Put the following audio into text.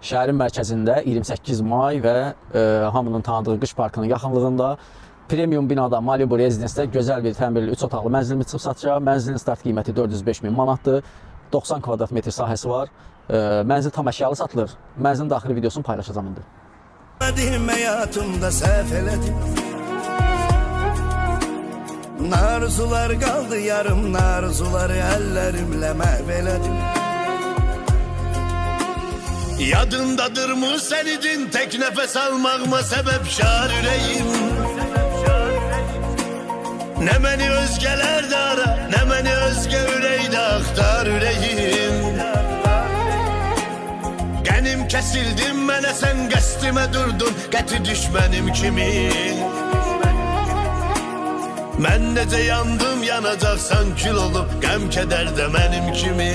şəhərin mərkəzində 28 may və hamının tanıdığı qış parkının yaxınlığında premium binada Malibu Rezidence'də gözəl bir təmirli 3 otaqlı mənzilimiz çıxıb satışa. Mənzilin start qiyməti 405 min manatdır. 90 kvadrat metr sahəsi var. Mənzil tam əşyalı satılır. Mənzilin daxili videosunu paylaşacağım indi. Həyatımda səhv elədim. Narzular qaldı yarım, narzuları əllərimlə məhv elədim. Yadındadır mı sen idin tek nefes almağıma sebep şar ürəyim. Ne beni özgelerde ara, ne beni özge üreyde aktar ürəyim. Qənim kesildim mənə, sen qəstimə durdun, qəti düşmənim kimi. Mən necə yandım, yanacaqsan kül olub, qəm kədər də mənim kimi.